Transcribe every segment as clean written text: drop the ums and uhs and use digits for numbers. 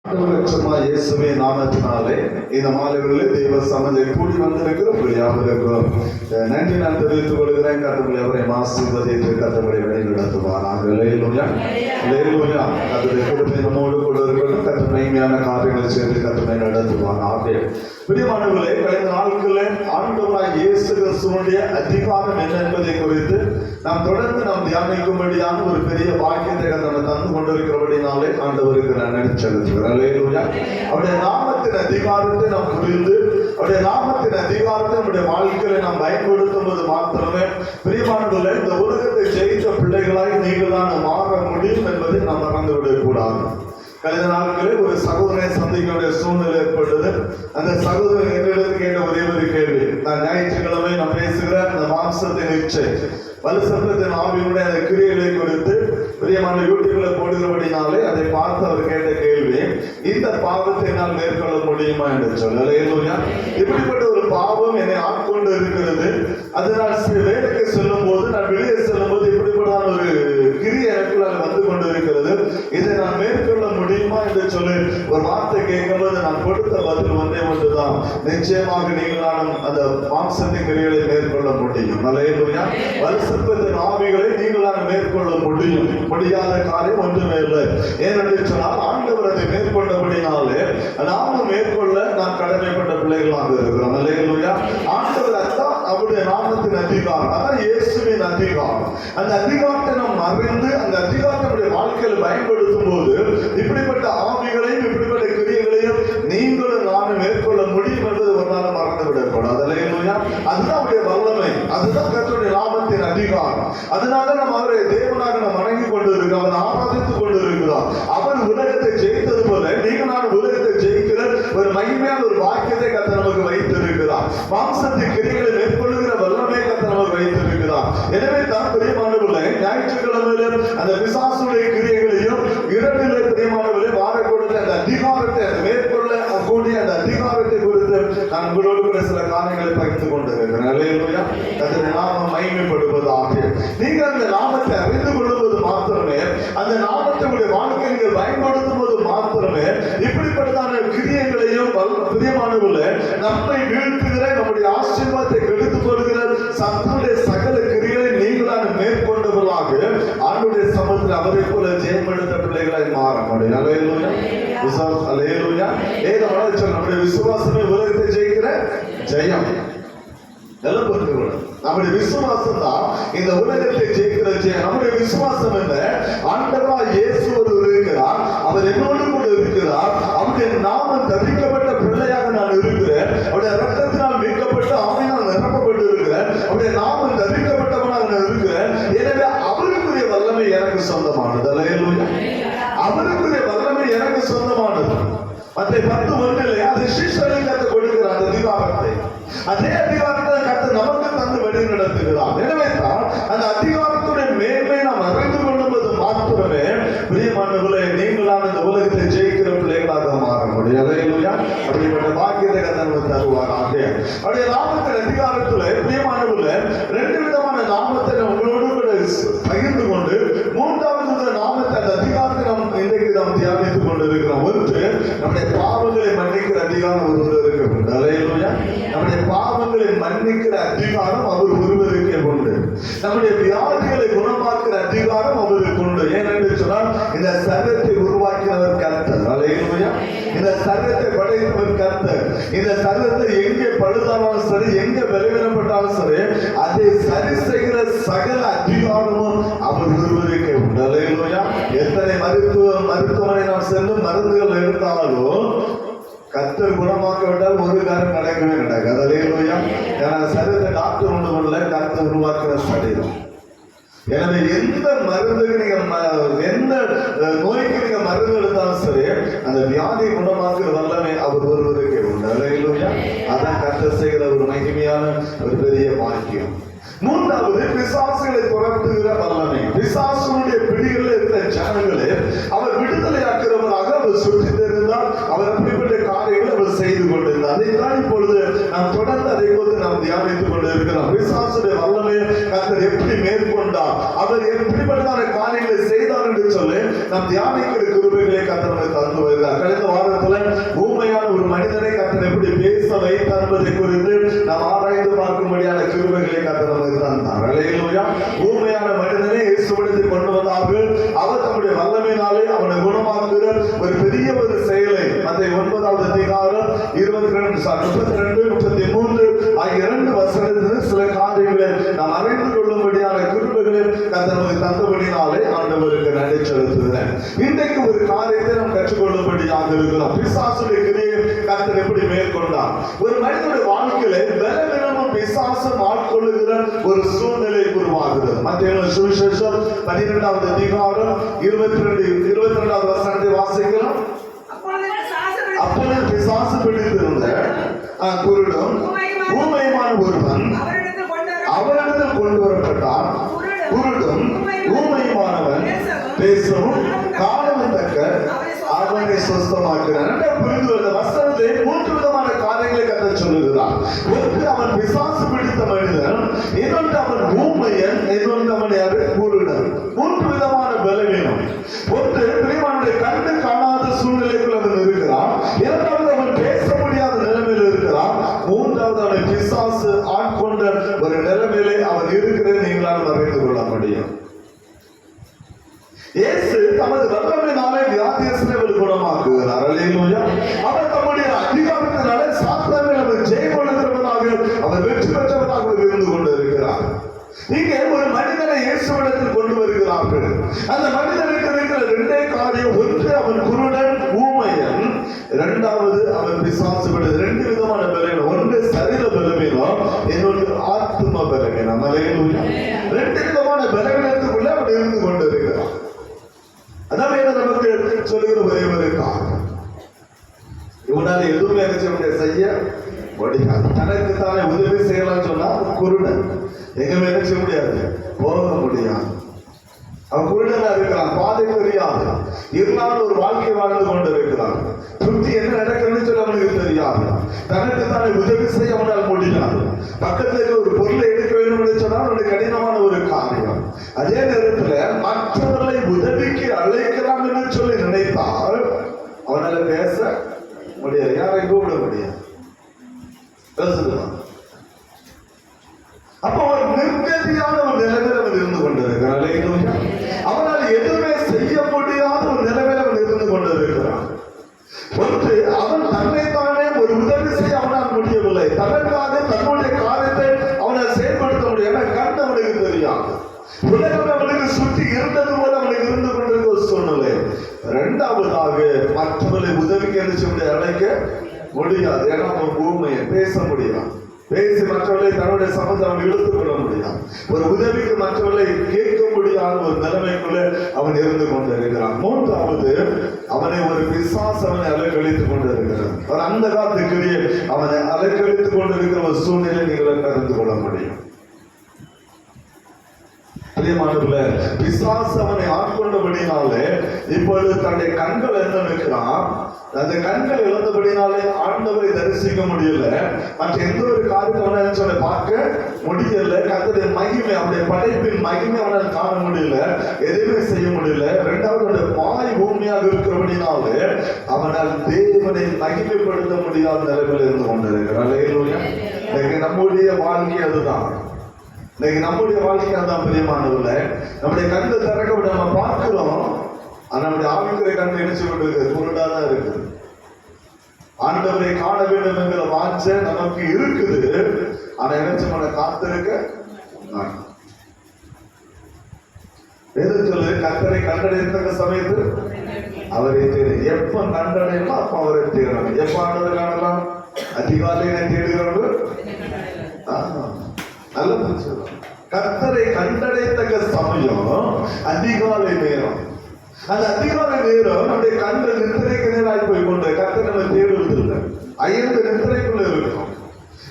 இயேசுவே நாமத்தினாலே இந்த மாலைகளில் தெய்வ சமநிலை கூடி வந்திருக்கிற பிள்ளையாவருக்கும் நன்றி நான் தெரிவித்துக் கொள்கிறேன். கர்த்தர் அவரை ஆசீர்வதித்து கர்த்தரை வழி நடத்துவாராக. அல்லேலூயா அல்லேலூயா. கர்த்தருடைய கிருபை நம்மோடு கூட இருக்கட்டும். கர்த்தர் மகிமையான காரியங்களை செய்து கர்த்தரை நடத்துவாராக. பிரியமானவர்களே, கடந்த நாட்களில் ஆண்டவராகிய இயேசு கிறிஸ்துவினுடைய அதிகாரம் என்ன என்பதை குறித்து நாம் தொடர்ந்து தியானிக்கும்படியான ஒரு பெரிய பாக்கியத்தை கர்த்தர் தந்து கொண்டிருக்கிறபடினாலே ஆண்டவருக்கு நான் நன்றி செலுத்துகிறேன். அல்லேலூயா. அவருடைய நாமத்தின் அதிகாரத்தை நாம் புரிந்து அவருடைய நாமத்தின் அதிகாரத்தை நம்முடைய வாழ்க்கையில நாம் பயன்படுத்தும் போது மாத்திரமே பிரியமானவர்களே, இந்த உலகத்தை ஜெயித்த பிள்ளைகளாய் நீங்கள் தான் மாற முடியும் என்பதை நாம் மறந்துவிடக் கூடாது. கடந்த நாட்களில் ஒரு சகோதரனை சந்திக்க வேண்டிய சூழ்நிலை ஏற்பட்டது. அந்த சகோதரன் என்னிடம் கேட்ட ஒரே ஒரு கேள்வி, நான் ஞாயிற்றுக்கிழமை நான் பேசுகிற அந்த மாம்சத்தின் இச்சை வலுசத்தின் ஆவியுடைய அந்த கிரியைகளை குறித்து பிரியமான யூடியூப்ல போடுகிறபடினாலே அதை பார்த்து அவர் கேட்ட கேள்வி, இந்த பாவத்தை நான் மேற்கொள்ள முடியுமா என்று சொல்லலையா. இப்படிப்பட்ட ஒரு பாவம் என்னை ஆட்கொண்டு இருக்கிறது. அதனால் வேலைக்கு செல்லும் போது நான் வெளியே செல்லும் போது இப்படிப்பட்ட ஒரு கிரியை எனக்குள்ள வந்து கொண்டு இருக்கிறது. இதை நான் மேற்கொள்ள முடியுமா என்று சொல்லி ஒரு வார்த்தை கேட்கும்போது நான் கொடுத்த பதில் ஒன்றே ஒன்றுதான், நிச்சயமாக நீங்கள் அந்த மாம்சத்தின் கிரியைகளை மேற்கொள்ள முடியும். அல்லேலூயா. வலுசத்தின் ஆவிகளை நீங்கள் மேற்கொள்ள முடியும். முடியாத காரியம் ஒன்றுமே இல்லை. ஏனென்று சொன்னால் ஆண்டவர் அதை மேற்கொண்டபடினாலே நாமும் மேற்கொள்ள நாம் கடமைப்பட்ட பிள்ளைகளாக இருக்கிறோம். அல்லேலூயா. ஆண்டவர் அதான் அவருடைய நாமத்தின் அதிகாரம், அதான் இயேசுவின் அதிகாரம். அந்த அதிகாரத்தை நாம் அறிந்து அந்த அதிகாரத்தை வாழ்க்கையில் பயன்படுத்தும் போது இப்படிப்பட்ட ஆவிகளையும் இப்படிப்பட்ட கிரியைகளையும் நீங்களும் நானும் மேற்கொள்ள முடியும் என்பது ஒரு நாள் மறந்து விடக்கூடாது. அல்லேலூயா. அதுதான் அவருடைய வல்லமை, அதுதான் கர்த்தருடைய நாமத்தின் அதிகாரம். அதனால நம்ம அவரை தேவனாக நாம் வணங்கி கொண்டு இருக்கிறோம், அவர் ஆராதித்துக் கொண்டு இருக்கிறோம். அவர் உலகத்தை ஜெயித்தது போல நீங்கள் நான் உலகத்தை ஜெயிக்கிற ஒரு மகிமையான ஒரு வாக்கியத்தை கர்த்தர் நமக்கு வைத்திருக்கிறார். மாம்சத்தின் கிரியைகளை மேற்கொள்ளுகிற வல்லமை கர்த்தர் நமக்கு வைத்திருக்கிறார். எனவே தான் பிரியமானவர்களே, ஞாயிற்றுக்கிழமையில அந்த பிசாசுடைய கிரியைகளையும் இரண்டிலே பிரியமானவர்களே வாரக்கூடல அந்த அதிகாரத்தை மேற்கொள்ள கூடிய அந்த அதிகாரத்தை குறித்து நான் உங்களோடு கூட சில காரியங்களை பகிர்ந்து கொண்டிருக்கிறேன். அல்லேலூயா. கர்த்தருடைய நாமம் மகிமைப்படுவதாக. நீங்கள் அந்த நாமத்தை அறிந்து கொள்ளும்போது மாத்திரமே, அந்த நாமத்தை உடைய வாழ்க்கை நீங்கள் பயன்படுத்தும் போது மாத்திரமே இப்படிப்பட்டதான கிரியைகளையும் பிரியமானவர்களே நம்மை வீழ்த்துகிற நம்முடைய ஆசீர்வாதத்தை கெடுத்துக் கொள்கிற சத்துடைய சகல கிரியைகளை நீங்களான மேற்கொண்டவர்களாக ஆண்டுடைய சமூகத்தில் அவரை போல ஜெயமெடுத்த பிள்ளைகளாய் மாற முடியும். அல்லேலூயா. அல்லேலூயா. நம்முடைய விசுவாசமே உலகத்தை ஜெயிக்கிற ஜெயம். நம்முடைய விசுவாசம் தான் இந்த உலகத்தை ஜெயிக்கிற ஜெயம். நம்முடைய விசுவாசம் என்ன? ஆண்டவராகிய இயேசு ஒருவர் இருக்கிறார், அவர் என்னோடு கூட இருக்கிறார், அவருடைய நாமம் தரிக்கப்பட்ட பிள்ளையாக நான் இருக்கிறேன், அவருடைய ரத்தத்தினால் மீட்கப்பட்ட ஆவியினால் நிரப்பப்பட்டு இருக்கிறேன், அவருடைய நாமம் தரிக்கப்பட்டவனாக நான் இருக்கிறேன். எனவே அவருக்குரிய வல்லமை எனக்கு சொந்தமானது. அல்லேலூயா. அவருக்குரிய வல்லமை எனக்கு சொந்தமானது. மற்ற 10:1 அது சிஷ்யர்களுக்கு கர்த்தர் கொடுக்கிற அந்த அதிகாரத்தை, அதே அதிகாரத்தை கர்த்தர் நமக்கு தந்து வழி நடத்துகிறார். எனவே தான் அந்த அதிகாரத்துடைய மேன்மை நாம் அறிந்து கொள்ளும்போது மாத்திரமே பிரியமானவர்களே நீங்களான இந்த உலகத்தை ஜெயிக்கிற பிள்ளைகளாக மாற முடியும். அல்லேலூயா. அப்படிப்பட்ட பாக்கியத்தை கர்த்தர் நமக்கு தருவாராக. அவருடைய நாமத்தின் அதிகாரத்துல பிரியமானவர்களே 2 விதமான நாமத்தை உங்களோடு கூட பகிர்ந்து கொண்டு 3வது நாமத்தை அந்த அதிகாரத்தை நாம் இன்றைக்கு நாம் தியானித்துக் கொண்டிருக்கிறோம். ஒன்று, நம்முடைய பாவங்களை மன்னிக்கிற அதிகாரம் ஒருவர் இருக்க. அல்லேலூயா. நம்முடைய பாவங்களை மன்னிக்கிற அதிகாரம் அவர் ஒருவருக்கே உண்டு. நம்முடைய வியாதிகளை குணமாக்குற அதிகாரம் அவருக்கு உண்டு. ஏனென்று சொன்னால் இந்த சரீரத்தை உருவாக்கினவர் கர்த்தர். அல்லேலூயா. இந்த சரீரத்தை படைத்தவர் கர்த்தர். இந்த சரீரத்தை எங்கே பழுதானாலும் சரி, எங்கே பலவீனப்பட்டாலும் சரி, அதை சரி செய்கிற சகல அதிகாரமும் அவர் ஒருவருக்கே உண்டு. அல்லேலூயா. எத்தனை மருத்துவமனை நாம் செல்லும் மருந்துகள் எடுத்தாலும் கர்த்தர் குணமாக்க விட்டால் ஒரு காரியம் நடக்கவே நடக்காது. அல்லேலூயா. ஏன்னா சரீரத்தை டாக்டர் ஒன்று பண்ணல, கர்த்தர் உருவாக்குற சரீரம். எனவே எந்த மருந்துக்கு நீங்க எந்த நோய்க்கு நீங்க மருந்து எடுத்தாலும் சரி, அந்த வியாதியை குணமாக்குற வல்லமை அவர் ஒருவருக்கே உண்டு. அல்லேலூயா. அதான் கர்த்தர் செய்கிற ஒரு மகிமையான ஒரு பெரிய பாக்கியம். 3வது, பிசாசுகளை துரத்துகிற வல்லமை. பிசாசுடைய பிடிகளில் இருக்கிற ஜனங்களே அவர் விடுதலையாக்குறவராக அவர் சுற்றி தெரிந்தால் அவர் அப்படிப்பட்ட காரியங்களை அவர் செய்து கொண்டிருந்தார். அதைத்தான் இப்பொழுது நாம் தொடர்ந்து அதை குறித்து நாம் தியானித்துக் கொண்டு இருக்கிறோம். பிசாசுடைய வல்லமையை கர்த்தர் எப்படி மேற்கொண்டார், அவர் எப்படிப்பட்டதான காரியங்களை செய்தார் என்று சொல்லி நாம் தியானிக்கிற கிருபைகளை கிருபைகளை கர்த்தர் தந்து வருகிறார். கடந்த வாரத்துல ஊமையான ஒரு மனிதனை கர்த்தர் எப்படி பேச வைத்தார் என்பதை குறித்து நாம் ஆராய்ந்து பார்க்கும்படியான கிருபைகளை கர்த்தர் நமக்கு தந்தார். அல்லேலூயா. ஊமையான மனிதனை இயேசுவிடத்தில் கொண்டு வந்தார்கள். அவர் தம்முடைய வல்லமையினாலே அவனை குணமாக்குகிற ஒரு பெரிய ஒரு செயலை மத்தேயு 9வது அதிகாரம் 32-33 ஆகிய 2 வசனத்தில் சில காரியங்களை நாம் அறிந்து கொள்ளும்படியான கிருபைகளை கர்த்தர் நமக்கு தந்தபடினாலே ஆண்டவருக்கு நன்றி செலுத்துகிறேன். இன்றைக்கு ஒரு காரியத்தை நாம் கற்றுக்கொள்ளும்படியாக இருக்கிறோம். பிசாசுடைய கிரியை கர்த்தர் எப்படி மேற்கொண்டார்? ஒரு மனிதனுடைய வாழ்க்கையில பலவீனமும் பிசாசும் ஆட்கொள்ளுகிற ஒரு சூழ்நிலை உருவாகுது. மத்தேயு சுவிசேஷம் 12வது அதிகாரம் 22வது வசனத்தை வாசிக்கலாம். அப்பொழுது பிசாசு பிடித்திருந்த குருடும் ஊமையுமான ஒருவன் அவரிடத்தில் கொண்டு வரப்பட்டான். குருடும் ஊமையுமானவன் பேசவும் காணவும் தக்க அவனை சுஸ்தமாக்கிறான். புரிந்து வந்த வசனத்தை 3 விதமான காரியங்களை கர்த்தர் சொல்லுகிறார். ஒன்று அவன் பிசாசு பிடித்த மனிதன், இன்னொன்று அவன் ஊமையன், இன்னொன்று அவன் யாரு குருடன். 3 விதமான பலவீனம். ஒன்று பிரியமானவர்களே, கண்டு காணாத சூழ்நிலைக்குள் அவன் இருக்கிறான். இரண்டாவது அவன் பேச முடியாத நிலைமையில் இருக்கிறான். மூன்றாவது அவனை பிசாசு ஆட்கொண்ட ஒரு நிலைமையிலே அவன் இருக்கிறதை நீங்களால் அறிந்து கொள்ள முடியும். இயேசு தமது வல்லமையினாலே வியாதியஸ்தரை குணமாக்குகிறார். அல்லேலூயா. அவர் தம்முடைய அதிகாரத்தினாலே சாத்தானை அவர் ஜெயம் கொள்ளுகிறவராக அவர் வெற்றி பெற்றவராக இருந்து கொண்டிருக்கிறார். இங்கே ஒரு மனிதனை இயேசுவிடத்தில் கொண்டு வருகிறார்கள். அந்த மனிதனுக்கு இருக்கிற 2 காரியம். ஒன்று அவன் குருடன் ஊமையன், இரண்டாவது அவன் பிசாசு பிடித்த. 2 விதமான பலவீனம். ஒன்று சரீர பலவீனம், இன்னொன்று ஆத்ம பலவீனம். அல்லேலூயா. 2 விதமான பலவீனத்துக்குள்ள அவன் இருந்து கொண்டிருக்கிறான். அதான் நமக்கு சொல்லுகிற ஒரே ஒரு காரணம், இவனால எதுவுமே செய்ய முடியாது. தனக்கு தானே உதவி செய்யலாம் சொன்னா குருடன் எங்கேயுமே என்ன செய்ய முடியாது, போக முடியாது. அவன் குருடனா இருக்கிறான், பாதை தெரியாது, இருந்தாலும் ஒரு வாழ்க்கை வாழ்ந்து கொண்டு இருக்கிறான். சுற்றி என்ன நடக்குதுன்னு சொல்லி அவனுக்கு தெரியாது. தனக்கு தானே உதவி செய்ய அவனால் முடியாது. பக்கத்துல இருக்க ஒரு பொருளை எடுக்க வேண்டும் என்று சொன்னால் அவனுக்கு கடினமான ஒரு காரியம். அதே நேரத்துல மற்றவர்களை உதவிக்கு அழைக்கலாம் என்று சொல்லி நினைத்தால் அவனால பேச முடியாது. யாரையும் கூப்பிட முடியாது, பேசுகிறான். அப்ப ஒரு நிர்கதியான ஒரு நிலைமையில் அவன் இருந்து கொண்டிருக்கிறான். அவனால் எதுவுமே செய்ய முடியாத ஒரு நிலைமையில் அவன் இருந்து கொண்டிருக்கிறான். ஒன்று, அவன் தன்னைத்தானே ஒரு உதவி செய்ய அவனால் முடியவில்லை. தனக்காக தன்னுடைய காரியத்தை அவனால் செயல்படுத்த முடியும். கண் அவனுக்கு தெரியாது. உலகம் அவனுக்கு சுற்றி இருந்தது போல அவனுக்கு இருந்து கொண்டிருக்க ஒரு சூழ்நிலை. இரண்டாவதாக மற்றவர்களை உதவிக்கு என்ன செய்ய முடியாது, அழைக்க முடியாது. ஏன்னா அவன் பூமியை பேச முடியாது. பேசி மற்றவர்களை தன்னுடைய சம்பந்தம் அவன் இழுத்துக் கொள்ள முடியாது. ஒரு உதவிக்கு மற்றவர்களை கேட்க முடியாத ஒரு நிலைமைக்குள்ள அவன் இருந்து கொண்டிருக்கிறான். மூன்றாவது, அவனை ஒரு பிசாசு அவனை அலைக்கழித்துக் கொண்டிருக்கிறான். அவர் அந்த காலத்துக்குரிய அவனை அலைக்கழித்துக் கொண்டிருக்கிற ஒரு சூழ்நிலை நீங்கள் அறிந்து கொள்ள முடியும். பிரியமானவர்களே, பிசாசு அவனை ஆட்கொண்டபடினாலே இப்பொழுது தன்னுடைய கண்கள் என்ன இருக்கிறான், அந்த கண்கள் இழந்தபடினாலே ஆண்டவரை தரிசிக்க முடியல. மற்ற எந்த ஒரு காரியத்தை அவனால் சொல்ல பார்க்க முடியல. கர்த்தருடைய மகிமை, அவருடைய படைப்பின் மகிமை அவனால் காண முடியல, எதுவுமே செய்ய முடியல. இரண்டாவது, வாய் பூமியாக இருக்கிறபடினாலே அவனால் தேவனை மகிமைப்படுத்த முடியாத நிலைமையில் இருந்து கொண்டிருக்கிறார். நம்முடைய வாழ்க்கை அதுதான். இன்னைக்கு நம்முடைய வாழ்க்கை அதான் பிரியமானவர்களே. நம்முடைய கண்ணை திறக்க விட நம்ம பார்க்கிறோம், ஆனா நம்முடைய ஆவிக்குரிய கண்ணை இணைச்சு கொண்டு குருடாதான் இருக்குது. ஆண்டவரை காண வேண்டும் என்கிற வாஞ்சை நமக்கு இருக்குது, ஆனா இணைச்சு பண்ண காத்திருக்க எது சொல்லு. கர்த்தரை கண்டடைந்த சமயத்து அவரை தேடும். எப்ப கண்டடையலாம் அப்ப அவரை தேடணும். எப்ப ஆண்டவரை காணலாம்? அதிகாலையில தேடுகிறவர்கள் நல்ல சொல்லுவாங்க. கர்த்தரை கண்டடைத்தக்க சமயம் அதிகாலை நேரம். அந்த அதிகாலை நேரம் நம்முடைய கண்கள் நித்திரைக்கு நேராய் போய் கொண்டு கர்த்தரை நம்ம தேடுவதில்லை. அயர்ந்த நித்திரைக்குள்ள இருக்கும்.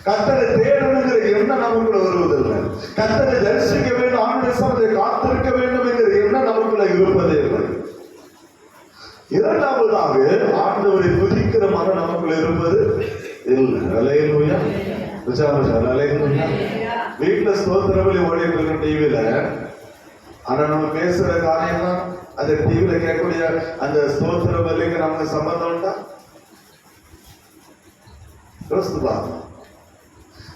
கர்த்தரை தேடணுங்கிற எண்ணம் நமக்குள்ள வருவதில்லை. கர்த்தரை தரிசிக்க வேண்டும், ஆண்டுடைய சமயத்தை காத்திருக்க வேண்டும் என்கிற எண்ணம் நமக்குள்ள இருப்பதே இல்லை. இரண்டாவதாக ஆண்டவரை துதிக்கிற மனம் நமக்குள்ள இருப்பது இல்லை. அல்லேலூயா. வீட்டுல ஸ்தோத்திர பலி ஓடிட்டு இருக்க டிவியில, ஆனா நம்ம பேசுற காரியம்லாம் அந்த டிவியில கேட்கக்கூடிய அந்த ஸ்தோத்திர பலிக்கு நமக்கு சம்பந்தம் உண்டா? யோசித்து பாருங்க.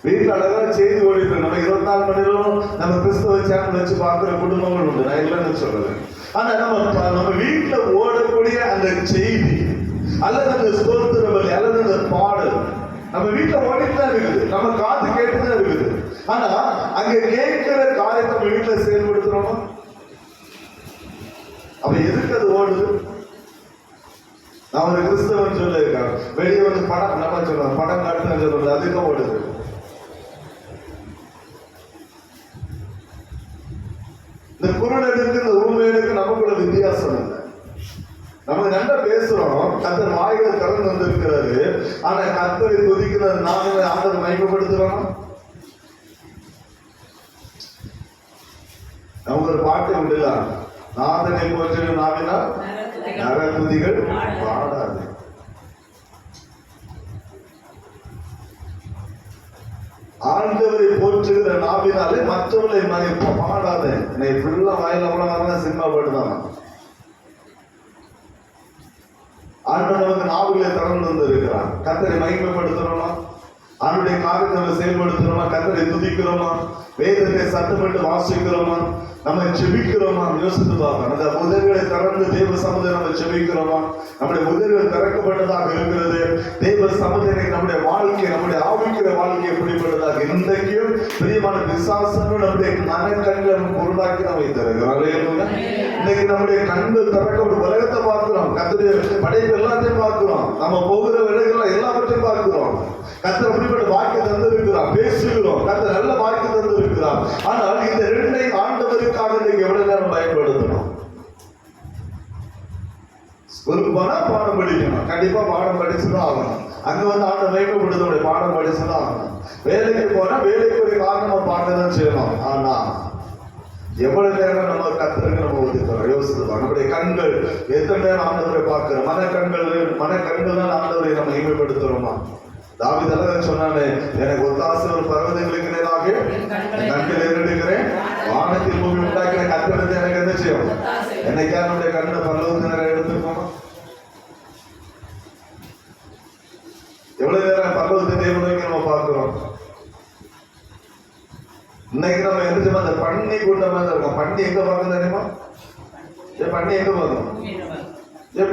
வீட்டுல அழகா செய்தி ஓடிட்டு நம்ம 24 மணி நேரம் நம்ம கிறிஸ்தவ சேனல் வச்சு பார்க்கிற குடும்பங்கள் உண்டு, நான் இல்லைன்னு சொல்றேன். ஆனா நம்ம வீட்டுல ஓடக்கூடிய அந்த செய்தி அல்லது அந்த ஸ்தோத்திர பலி அல்லது அந்த பாடல் நம்ம வீட்டுல ஓடிட்டு தான் இருக்குது, நம்ம காது கேட்டுதான் இருக்குது. ஆனா அங்க கேட்கிற காரியத்தை நம்ம வீட்டுல செயல்படுத்துறோமா? அப்ப எதுக்கு அது ஓடுது? நான் ஒரு கிறிஸ்தவன் சொல்ல இருக்காங்க, வெளியே வந்து படம் நம்ம சொல்றோம், படம் காட்டுன்னு சொல்றது, அதுக்கு ஓடுது. இந்த குருடனுக்கு இந்த ஊமையனுக்கு நமக்குள்ள வித்தியாசம் இல்லை. நம்ம நல்லா பேசுறோம், கர்த்தர் வாயில திறந்து வந்திருக்கிறாரு. ஆனா கர்த்தரை துதிக்கிறது நாம ஆண்டவரை மகிமைப்படுத்துறோம். நமக்கு ஒரு பாட்டு உண்டுல, நாதனை போற்று நாவினால் நரதுதிகள் பாடாது. ஆண்டவரை போற்றுகிற நாவினாலே மற்றவர்களை பாடாத. ஃபுல்லா வாயில அவ்வளவு சினிமா பாட்டுதான். ஆண்டவர் நமக்கு நாவுகளை திறந்து வந்து இருக்கிறான். கர்த்தரை மகிமைப்படுத்துறோமா? அவனுடைய காரியத்தை செயல்படுத்துறோமா? கர்த்தரை துதிக்கிறோமா? வேதத்தை சத்தமிட்டு வாசிக்கிறோமா? நம்ம செபிக்கிறோமா? யோசித்து பார்க்கணும். அந்த உதவிகளை திறந்து தேவ சமுதாயம் நம்ம செபிக்கிறோமா? நம்முடைய உதவிகள் திறக்கப்பட்டதாக இருக்கிறது. தேவ சமுதாயம் நம்முடைய வாழ்க்கை, நம்முடைய ஆவிக்கிற வாழ்க்கை எப்படிப்பட்டதாக இன்றைக்கும் பிரியமான விசுவாசங்கள் நம்முடைய மனக்கண்களை பொருளாக்கி நம்ம வைத்திருக்கிறோம். இன்னைக்கு நம்முடைய கண்கள் திறக்கப்படும் உலகத்தை பார்க்கிறோம், கர்த்தருடைய படைப்பு எல்லாத்தையும் பார்க்கிறோம், நம்ம போகிற விலைகள் எல்லாவற்றையும் பார்க்கிறோம். கர்த்தர் அப்படிப்பட்ட வாக்கு தந்து இருக்கிறார், பேசுகிறோம், கர்த்தர் நல்ல வாக்கு தந்து இருக்கிறார். ஆனால் இந்த இரண்டை ஆண்டவருக்காக நீங்க எவ்வளவு நேரம் பயன்படுத்தணும்? ஸ்கூலுக்கு போனா பாடம் படிக்கணும், கண்டிப்பா பாடம் படிச்சுதான் ஆகணும். அங்க வந்து ஆண்டவர் மகிமைப்படுத்த பாடம் படிச்சுதான் ஆகணும். வேலைக்கு போனா வேலைக்கு ஒரு காரணமா பாடதான் செய்யணும். ஆனா எவ்வளவு நேரம் நம்ம கர்த்தருக்கு நம்ம ஒதுக்கிறோம்? யோசிச்சுதான். நம்முடைய கண்கள் எத்தனை நேரம் ஆண்டவரை பார்க்கிறோம்? மனக்கண்கள் தான் ஆண்டவரை நம்ம மகிமைப்படுத்துறோமா? தாவீது சொன்னானே, எனக்கு ஒத்தாசை ஒரு பர்வதங்களுக்கு நேராக கண்கள் ஏறெடுக்கிறேன், வானத்தில் பூமி உண்டாக்கிற கர்த்தருக்கு எனக்கு என்ன செய்யும்? என்னைக்கா நம்முடைய கண்ணை பரலோகத்துக்கு நேரம் எடுத்துருக்கோமா? எவ்வளவு நேரம் பரலோகத்தை தேவனை நோக்கி நம்ம பார்க்கிறோம்? இன்னைக்கு நம்ம என்ன செய்வோம்? அந்த பண்ணி கூட்டமா தான் இருக்கோம். பண்ணி எங்க பார்க்கணும் தெரியுமா? பண்ணி எங்க பார்க்கணும்?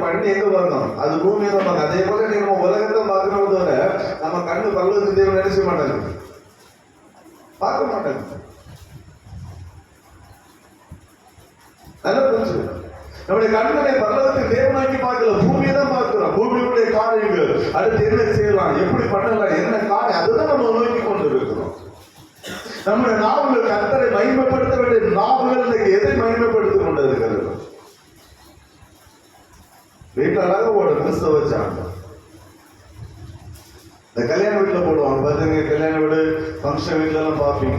பண்ணி எங்க பார்க்கணும்? அது பூமியை தான் பார்க்கணும். அதே போல நீங்க நம்ம உலகத்தை பார்க்கணும் தவிர நம்ம கண்ணு பரலோகத்துக்கு தேவனை நினைச்ச மாட்டாங்க, பார்க்க மாட்டாங்க. நல்லா புரிஞ்சு, நம்முடைய கண்களை பரலோகத்துக்கு தேவனாக்கி பார்க்கல, பூமியை தான் பார்க்கிறோம். பூமியுடைய காரியங்கள் அடுத்து என்ன செய்யலாம், எப்படி பண்ணலாம், என்ன காரியம், அதுதான் நம்ம நோக்கி கொண்டு இருக்கிறோம். நம்முடைய நாவுகள் கர்த்தரை மகிமைப்படுத்த வேண்டிய நாவுகள் இன்னைக்கு எதை மகிமைப்படுத்திக் கொண்டு இருக்கிறது? வீட்டுல அழகா போட கிறிஸ்தவ வச்சாங்க. இந்த கல்யாண வீட்டுல போடுவாங்க பாத்தீங்க, கல்யாண வீடு ஃபங்க்ஷன் வீட்டுல எல்லாம் பாப்பீங்க.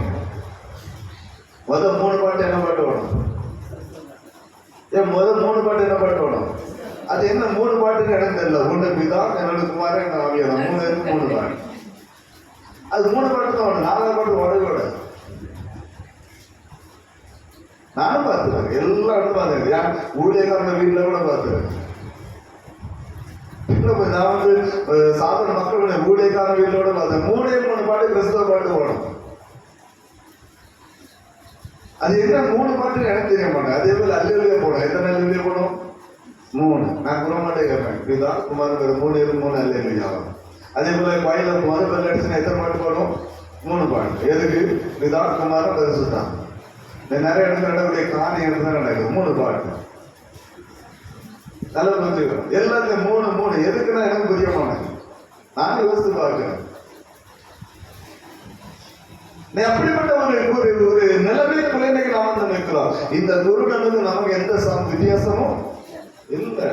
முதல் 3 பாட்டு என்ன பாட்டு வேணும்? முதல் 3 பாட்டு என்ன பாட்டு வேணும்? அது என்ன 3 பாட்டுன்னு எனக்கு தெரியல. ஒண்ணு பிதா, என்னோட குமாரன், என்ன ஆவியாதான். 3 பாட்டு. அது 3 பாட்டு தான் வேணும். 4 பாட்டு ஓட. நானும் பார்த்துருக்கேன், எல்லா இடத்துல பார்த்துருக்கேன். ஊழியக்காரங்க வீட்டுல கூட பார்த்துருக்கேன். நான் வந்து சாதாரண மக்களுடைய ஊழியக்கார வீட்டோட பார்த்தேன். 3 பாட்டு கிறிஸ்தவ பாட்டு போடும். அது என்ன 3 பாட்டு எனக்கு தெரிய மாட்டேன். அதே போல அல்லேலூயா போடும். எத்தனை அல்லேலூயா போடும்? 3. நான் கூட மாட்டேன் கேட்பேன். பிதா குமாரன் 3 அல்லேலூயா. அதே போல கோயில முதல் பெல் அடிச்சுன்னா எத்தனை பாட்டு போடும்? 3 பாட்டு. எதுக்கு? பிதா குமாரன் பரிசுத்தான். நிறைய இடத்துல நடக்கக்கூடிய காரியம் தான் நடக்குது. 3 பாட்டு. நல்லா புரிஞ்சுக்கிறோம். எல்லாத்தையும் 3 எதுக்குன்னா எனக்கு புரிய மாட்டேன். நான் யோசித்து பார்க்கிறேன். நீ அப்படிப்பட்ட ஒரு நிலைமைக்குள்ள இன்னைக்கு நாம வந்து நிற்கிறோம். இந்த குருடனுக்கு நமக்கு எந்த வித்தியாசமும் இல்லை.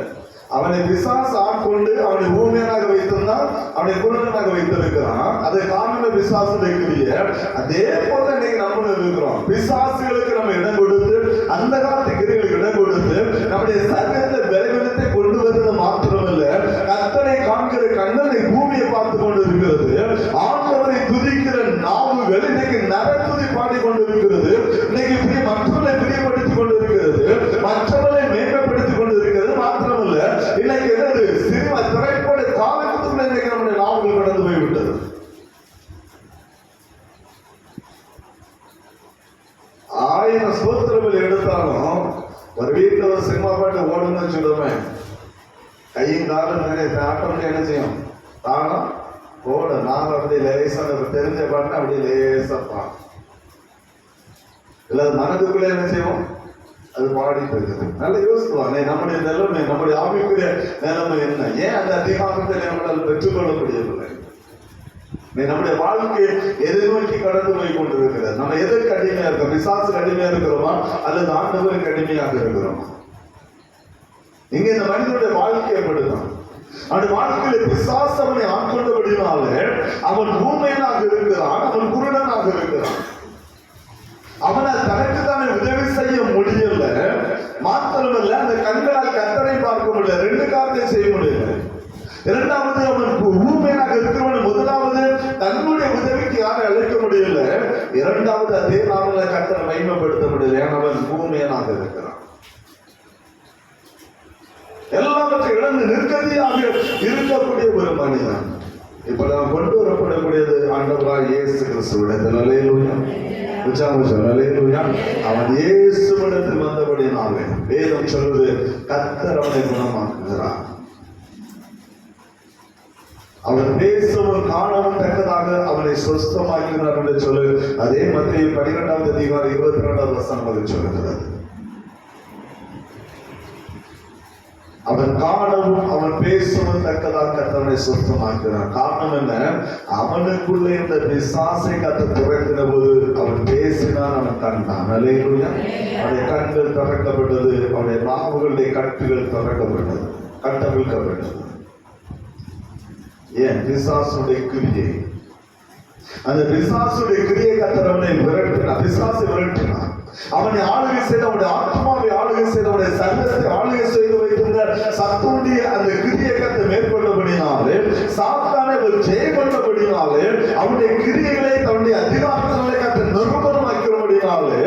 அவனை பிசாசு ஆட்கொண்டு அவனை ஊமையனாக வைத்திருந்தான், அவனை குருடனாக வைத்திருக்கிறான். அதை காரணமே பிசாசுடைய. அதே போல இன்னைக்கு நம்ம இருக்கிறோம். பிசாசுகளுக்கு நம்ம இடம் கொடுத்து, அந்த காலத்து கிரிகளுக்கு இடம் கொடுத்து, நம்முடைய சரீரத்தை பலவீனத்தை கொண்டு வருவது மாத்திரமல்ல, கர்த்தரை காண்கிற கண்ணனை பூமியை பார்த்து கொண்டு இருக்கிறது. ஆண்டவரை துதிக்கிற நாவுகள் இன்னைக்கு நரத்துதி பாடி கொண்டு இருக்கிறது. இன்னைக்கு மற்றவர்களை பிரியப்படுத்திக் கொண்டு இருக்கிறது, மற்றவர்களை மேம்படுத்தி ஆட்டோமேட்டிக் என்ன செய்யும்? தானம் ஓட. நாம அப்படி லேசா தெரிஞ்ச பாட்டு அப்படி லேசா பாடும். இல்ல மனதுக்குள்ளே என்ன செய்வோம்? அது பாடிட்டு இருக்குது. நல்ல யோசிக்குவாங்க, நம்முடைய நிலைமை, நம்முடைய ஆவிக்குரிய நிலைமை என்ன? ஏன் அந்த அதிகாரத்தை நம்மளால் பெற்றுக்கொள்ள முடியவில்லை? நம்முடைய வாழ்க்கை எதை நோக்கி கடந்து போய் கொண்டிருக்கிறது? நம்ம எதற்கு அடிமையா இருக்கோம்? பிசாசுக்கு அடிமையா இருக்கிறோமா அல்லது ஆண்டவருக்கு அடிமையாக இருக்கிறோமா? இங்க இந்த மனிதனுடைய வாழ்க்கை எப்படிதான்? அவன் வாழ்க்கையில பிசாசு அவனை ஆட்கொண்டபடினாலே அவன் ஊமையனாக இருக்கிறான், அவன் குருடனாக இருக்கிறான். அவனால் தனக்கு தானே உதவி செய்ய முடியல. மாத்திரமல்ல, அந்த கண்களால் கர்த்தரை பார்க்க முடியல. ரெண்டு காரியத்தை செய்ய முடியல. இரண்டாவது, அவன் ஊமையனாக இருக்கிறவன் முதலாவது தன்னுடைய உதவிக்கு யாரும் அழைக்க முடியல. இரண்டாவது, அதே நாளில் கர்த்தரை மகிமைப்படுத்த முடியல. ஏன்? அவன் ஊமையனாக இருக்கிறான். எல்லாவற்றையும் இழந்து நிற்கதியாக இருக்கக்கூடிய ஒரு மனிதன். இப்ப நாம் கொண்டு வரப்படக்கூடியது ஆண்டவராய் இயேசு கிறிஸ்துவிடத்தில். அல்லேலூயா. அல்லேலூயா. அவன் இயேசுவிடத்தில் வந்தபடினாலே வேதம் சொல்வது கர்த்தர் அவனை குணமாக்குகிறார். அவன் பேசவும் காணவும் தக்கதாக அவனை சொஸ்தமாக்கிறார் என்று சொல்லு. அதே மத்திய 12வது அதிகாரம் 22வது வசனம் அது சொல்லுகிறது. அவன் காணவும் அவன் பேசவும் தக்கதாக கர்த்தரை சொஸ்தமாக்கிறான். காரணம் என்ன? அவனுக்குள்ளே இந்த பிசாசை கர்த்தர் துரத்தின போது அவன் பேசினான், அவன் கண்டான். அல்லேலூயா. அவனுடைய கண்கள் திறக்கப்பட்டது, அவனுடைய நாவுகளுடைய கட்டுகள் திறக்கப்பட்டது, கட்டவிழ்க்கப்பட்டது. ஏன்? பிசாசுடைய கிரியை. அந்த பிசாசுடைய கிரியை கர்த்தர் அவனை விரட்டினார். பிசாசை விரட்டினார். அவனை ஆளுகை செய்து, அவனுடைய ஆத்மாவை ஆளுகை செய்து, அவனுடைய சரீரத்தை ஆளுகை செய்து வைத்திருந்த சத்துடைய அந்த கிரியை கர்த்தர் மேற்கொண்டபடினாலே, சாத்தானை ஒரு ஜெயம் கொண்டபடினாலே, அவனுடைய கிரியைகளை தன்னுடைய அதிகாரத்தினாலே கர்த்தர் நிரூபணமாக்கிறபடினாலே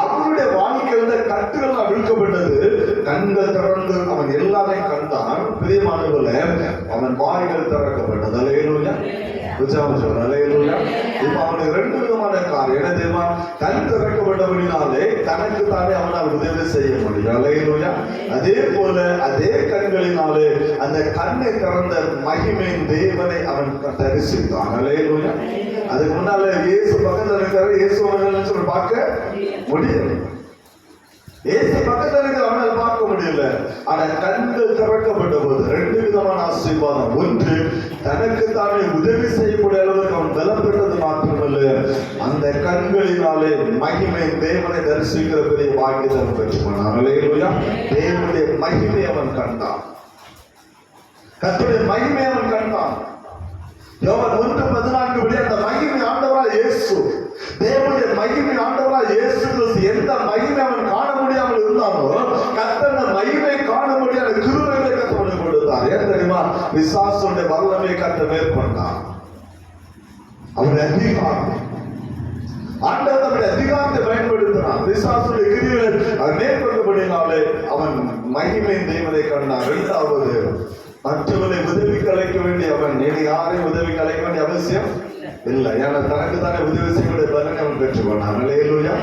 அவனுடைய வாழ்க்கையில கட்டுகள் அவிழ்க்கப்பட்டது. கண்கள் திறந்து அவன் எல்லாரையும் கண்டான். பிரியமானவர்களே, அவன் வாய்கள் திறக்கப்பட்டது. அல்லேலூயா. அல்லேலூயா. இப்ப அவனுக்கு ரெண்டு விதமான காரியம் என்ன தெரியுமா? கண் திறக்கப்பட்டபடினாலே தனக்கு தானே அவனால் உதவி செய்ய முடியும். அல்லேலூயா. அதே போல அதே கண்களினாலே அந்த கண்ணை திறந்த மகிமையின் தேவனை அவன் தரிசித்தான். அல்லேலூயா. அதுக்கு முன்னால இயேசு பக்கத்தில் இருக்கிற இயேசு சொல்லி பார்க்க முடியல. இயேசு பக்கத்தில் இருக்கிற அவனால் பார்க்க முடியல. ஆனா கண்கள் திறக்கப்பட்ட போது ரெண்டு விதமான ஆசீர்வாதம். ஒன்று, தனக்கு தானே உதவி செய்யக்கூடிய அளவுக்கு அவன் பலம் பெற்றது மாத்திரமல்ல, அந்த கண்களினாலே மகிமை தேவனை தரிசிக்கிற பெரிய பாக்கியத்தை அவன் பெற்றுக்கொண்டான். அல்லேலூயா. தேவனுடைய மகிமை அவன் கண்டான். கர்த்தருடைய மகிமை அவன் கண்டான். யோவான் 1:14 படி அந்த மகிமை ஆண்டவராய் இயேசு, தேவனுடைய மகிமை ஆண்டவராய் இயேசு கிறிஸ்து எந்த மகிமை அவன் காண முடியாமல் இருந்தானோ கர்த்தர் மகிமை காண முடியாத கிருபைகளை கர்த்தர் கொடுத்தார். ஏன் தெரியுமா? பிசாசுடைய வல்லமை கர்த்தர் மேற்கொண்டார். அவருடைய அதிகாரம், ஆண்டவர் தன்னுடைய அதிகாரத்தை பயன்படுத்தினார். பிசாசுடைய கிரியைகளை அவன் மேற்கொண்டபடினாலே அவன் மகிமை தேவனை கண்டார். இரண்டாவது, மற்றவனை உதவி கலைக்க வேண்டிய அவன் இனி யாரையும் உதவி கலைக்க வேண்டிய அவசியம் இல்லை. ஏன்னா தனக்கு தானே உதவி செய்யக்கூடிய பலனை அவன் பெற்றுக்கொண்டான். அல்லேலூயா.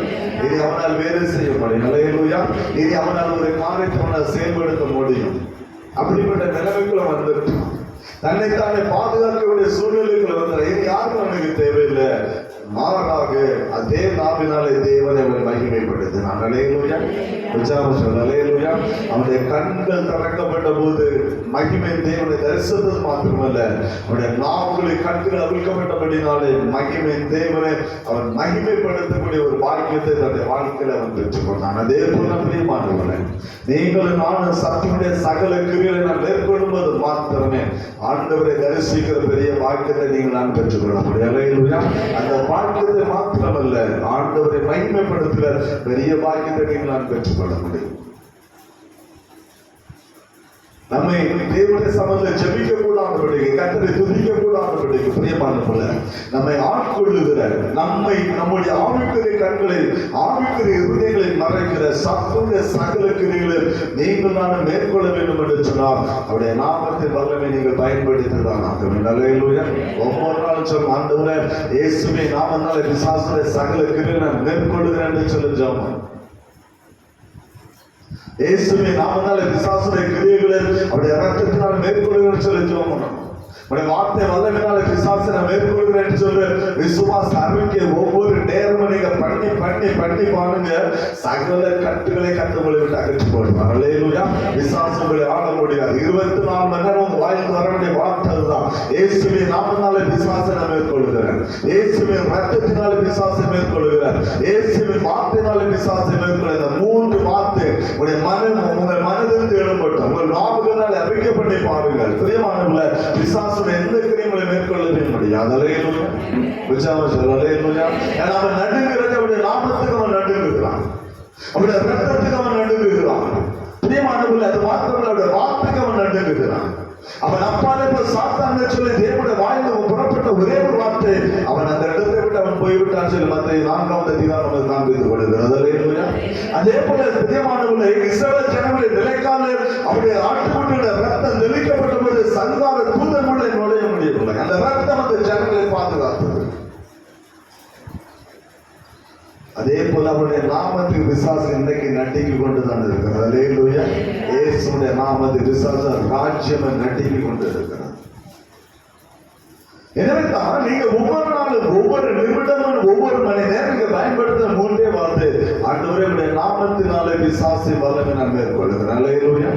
இனி அவனால் வேலை செய்ய முடியும். அல்லேலூயா. இனி அவனால் ஒரு காரியத்தை அவனால் செயல்படுத்த முடியும். அப்படிப்பட்ட நிலைமைக்குள்ள வந்துட்டான். தன்னைத்தானே பாதுகாக்க வேண்டிய சூழ்நிலைக்குள்ள வந்தார். இனி யாருக்கும் அவனுக்கு தேவையில்லை. மாறாக அதே நாவினாலே தேவனை அவன் மகிமைப்படுத்தினான். அல்லேலூயா. அல்லேலூயா. அவனுடைய கண்கள் திறக்கப்பட்ட போது மகிமை தேவனை தரிசித்தது மாத்திரமல்ல, அவனுடைய நாவுகளை கண்கள் அவிழ்க்கப்பட்டபடினாலே மகிமை தேவனை அவன் மகிமைப்படுத்தக்கூடிய ஒரு பாக்கியத்தை தன்னுடைய வாழ்க்கையில அவன் பெற்றுக்கொண்டான். அதே போல பிரியமானவர்களே, நீங்களும் நானும் சத்தினுடைய சகல கிரியைகளை நான் மேற்கொள்ளும்போது மாத்திரமே ஆண்டவரை தரிசிக்கிற பெரிய பாக்கியத்தை நீங்கள் நான் பெற்றுக்கொள்ள முடியும். அல்லேலூயா. அந்த பாக்கியத்தை மாத்திரமல்ல, ஆண்டவரை மகிமைப்படுத்துகிற பெரிய பாக்கியத்தை நீங்கள் நான் பெற்றுக்கொள்ள முடியும். நம்மை தேவனுடைய சமூகத்தில் ஜெபிக்க கூடாதபடிக்கு, கர்த்தரை துதிக்க கூடாதபடிக்கு பிரியமானவர்களே, நம்மை ஆட்கொள்ளுகிற, நம்மை நம்முடைய ஆவிக்குரிய கண்களை ஆவிக்குரிய இருதயங்களை மறைக்கிற சத்துடைய சகல கிரியைகளை நீங்கள் நான் மேற்கொள்ள வேண்டும் என்று சொன்னால் அவருடைய நாமத்தின் வல்லமை நீங்கள் பயன்படுத்திதான் ஆக வேண்டும். அல்லேலூயா. ஒவ்வொரு நாளும் சொல்லும், ஆண்டவரே இயேசுவே நாமத்தினாலே பிசாசுடைய சகல கிரியைகளை நான் மேற்கொள்ளுகிறேன் என்று சொல்லி ஜெபம். இயேசுவின் நாமத்தாலே பிசாசுடைய கிரியைகளை அவருடைய இரத்தத்தினால் மேற்கொள்கிறேன்னு சொல்லி ஜெபம் பண்ணணும். உடைய வார்த்தை வல்லமையினால பிசாசை நான் மேற்கொள்கிறேன்னு சொல்லி விசுவாச அறிக்கை ஒவ்வொரு நேரமும் நீங்க பண்ணி பண்ணி பண்ணி பாருங்க, சகல கட்டுகளை கட்டுகளை விட்டு அகற்றி போடுவார். அல்லேலூயா. பிசாசு உங்களை ஆட முடியாது. 24 மணி நேரம் உங்க வாய்க்கு வர வேண்டிய வார்த்தை அதுதான். இயேசுவின் நாமத்தாலே பிசாசை நான் மேற்கொள்கிறேன், இயேசுவின் இரத்தத்தினால பிசாசை மேற்கொள்கிறேன், இயேசுவின் வார்த்தையினால பிசாசை மேற்கொள்கிறேன். 3 வார்த்தை உங்கள் மனதிலிருந்து எழும்பட்டும், உங்கள் நாவுகளால் அறிக்கை பண்ணி பாருங்கள். பிரியமானவர்களே, பிசாசு எந்த கிரியங்களை மேற்கொள்ளவே முடியாது. அல்லேலூயா. அல்லேலூயா. அவன் நடுங்கிறது அவருடைய நாமத்துக்கு அவன் நடுங்குகிறான், அவருடைய இரத்தத்துக்கு அவன் நடுங்குகிறான். பிரியமானவர்களே, அது மாத்திரமல்ல, அவருடைய வார்த்தைக்கு அவன் நடுங்குகிறான். அவன் அப்பாலே போய் சாத்தான் சொல்லி தேவனுடைய வாயிலிருந்து புறப்பட்ட ஒரே ஒரு வார்த்தை, அவன் அந்த இடத்தை விட்டு அவன் போய்விட்டான் சொல்லி மத்திய 4ஆம் அதிகாரம் காண்பிக்கப்படுகிறது. அல்லேலூயா. அதே போல பிரியமானவர்களே, இஸ்ரவேல் ஜனங்களுடைய நிலைக்கால அவருடைய ஆட்டுக்குட்டியுடைய ரத்தம் தெளிக்கப்பட்ட போது சங்கார தூதன் உள்ள நுழைய முடியவில்லை. அந்த ரத்தம் அந்த ஜனங்களை பாதுகாத்தது. அதே போல அவருடைய நாமத்துக்கு விசுவாசம் இன்றைக்கு நட்டிக்கு கொண்டுதான் இருக்கிறது. அல்லேலூயா. இயேசுடைய நாமத்துக்கு விசுவாசம் ராஜ்யம் நட்டிக்கு கொண்டு இருக்கிறது. எனவே தான் நீங்க ஒவ்வொரு நாளும் ஒவ்வொரு நிமிடமும் ஒவ்வொரு மணி நேரம் நீங்க பயன்படுத்த 3 வார்த்தை, ஆண்டவரே உடைய நாமத்தினாலே பிசாசை வல்லமை நான் மேற்கொள்கிறேன். அல்லேலூயா.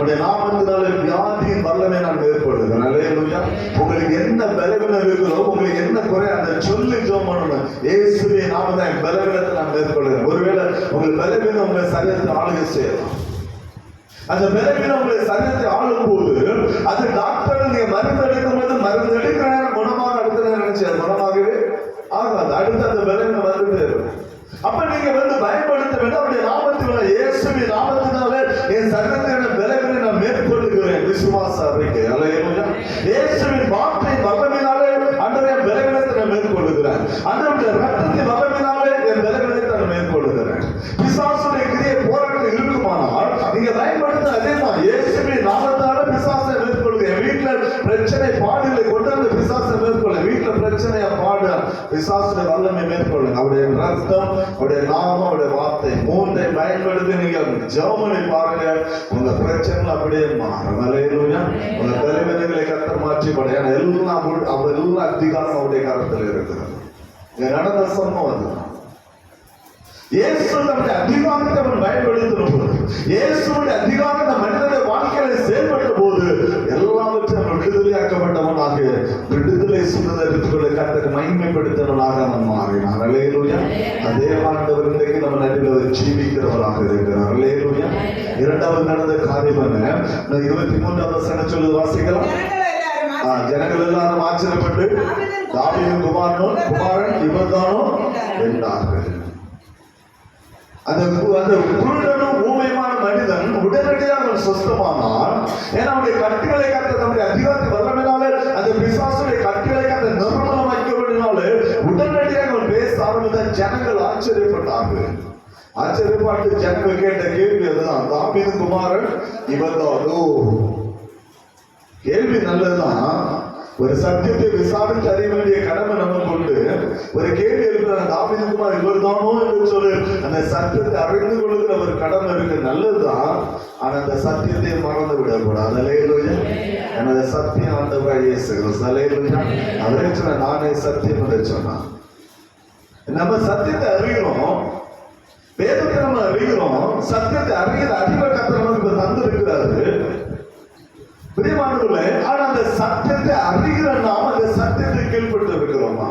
உடைய நாமத்தினாலே வியாதியின் வல்லமை நான் மேற்கொள்கிறேன். அல்லேலூயா. உங்களுக்கு என்ன பலவீனம் இருக்கிறோ, உங்களுக்கு என்ன குறை, அந்த சொல்லி ஜெபம் பண்ணணும். இயேசுவின் நாமத்தை பலவீனத்தை நான் மேற்கொள்கிறேன். ஒருவேளை உங்களுக்கு பலவீனம் உங்களை சரீரத்தை ஆளுகை செய்யலாம். அந்த பலவீனம் உங்களை சரீரத்தை ஆளும் போது அது டாக்டர் நீங்க மருந்து எடுக்கும் போது மருந்து எடுக்கிற நேரம் குணமாக அடுத்த நேரம் நினைச்சு குணமாகவே ஆகாது. அடுத்து அந்த பலவீனம் வந்துட்டு இருக்கும். அப்ப நீங்க பயன்படுத்த வேண்டும். அவருடைய நாமத்தினால, இயேசுவின் நாமத்தினால என் சரீரத்தின பலவீனம் நான் மேற்கொள்ளுகிறேன். விசுவாச அறிக்கை. அல்லேலூயா. இயேசுவின் வார்த்தை வல்லமையினாலே ஆண்டவரே பலவீனத்தை நான் மேற்கொள்ளுகிறேன். ஆண்டவருடைய இரத்தத்தின் வல்லமையினாலே என் பலவீனத்தை நான் மேற்கொள்ளுகிறேன். பிசாசுடைய கிரியை போராட்டம் இருக்குமானால் நீங்க பயன்படுத்த அதேதான். இயேசுவின் நாமத்தால பிசாசை மேற்கொள்ளுகிறேன். வீட்டுல பிரச்சனை பாடுகளை கொண்டு வந்து பிசாசை மேற்கொள்ள, வீட்டுல பிரச்சனைய பாடு பிசாசுடைய வல்லமை மேற்கொள்ளுங்க. அவருடைய ரத்தம், அவருடைய நாமம், அவருடைய வார்த்தை 3ஐ பயன்படுத்தி நீங்க ஜெபமணி பாருங்க, உங்க பிரச்சனை அப்படியே மாறும். அல்லேலூயா. உங்க பலவீனங்களை கர்த்தர் மாற்றி பட, ஏன்னா எல்லாம் அதிகாரம் அவருடைய கரத்தில் இருக்கிறது. நடந்த சம்பவம் அதுதான். இயேசு தன்னுடைய அதிகாரத்தை அவன் பயன்படுத்தும் போது, இயேசுடைய அதிகாரத்தை மனிதனுடைய வாழ்க்கையில செயல்பட்ட போது எல்லாவற்றையும் அவன் விடுதலையாக்கப்பட்டவனாக, விடுதலை சுதந்திரத்துக்குள்ள கர்த்தரை மகிமைப்படுத்தினவனாக அவன் மாறினான். அல்லேலூயா. அதே ஆண்டவர் இன்றைக்கு நம்ம நடுவில் ஜீவிக்கிறவராக இருக்கிறார். அல்லேலூயா. 2வது நடந்த காரியம் என்ன? 23வது வசனம் சொல்லுது, வாசிக்கலாம். ஜனங்கள் எல்லாரும் ஆச்சரியப்பட்டு தாவீதின் குமாரன் இவர்தானோ என்றார்கள். அந்த குருடனும் ஊமையுமான மனிதன் உடனடியாக சொஸ்தமானான். ஏன்னா அவருடைய கட்டுகளை காத்த நம்முடைய அதிகாரத்தை வல்லமையினாலே அந்த பிசாசுடைய கட்டுகளை காத்த நிர்மூலம் வைக்கப்படினாலே உடனடியாக அவன் பேச ஆரம்பித்த ஜனங்கள் ஆச்சரியப்பட்டார்கள். ஆச்சரியப்பட்டு ஜனங்கள் கேட்ட கேள்வி அதுதான், தாவீதின் குமாரன் இவர்தானோ? கேள்வி நல்லதுதான். ஒரு சத்தியத்தை விசாரித்து அறிய வேண்டிய கடமை நமக்கு உண்டு. ஒரு கேள்வி இருக்கிற தாவீதின் குமாரன் இவர்தானோ என்று சொல்லி அந்த சத்தியத்தை அறிந்து கொள்கிற ஒரு கடமை இருக்கு, நல்லதுதான். ஆனா அந்த சத்தியத்தை மறந்து விடக்கூடாது. அல்லேலூயா. எனது சத்தியம் ஆண்டவராகிய இயேசு கிறிஸ்து. அல்லேலூயா. அவரே சொன்ன, நானே சத்தியம் என்று சொன்னான். நம்ம சத்தியத்தை அறிகிறோம், வேதத்தை நம்ம அறிகிறோம். சத்தியத்தை அறிகிற அறிவை கர்த்தர் நமக்கு தந்து இருக்கிறாரு. பிரியமானவர்களே, ஆனா அந்த சத்தியத்தை அறிகிற நாம் அந்த சத்தியத்தை கீழ்பட்டு இருக்கிறோமா?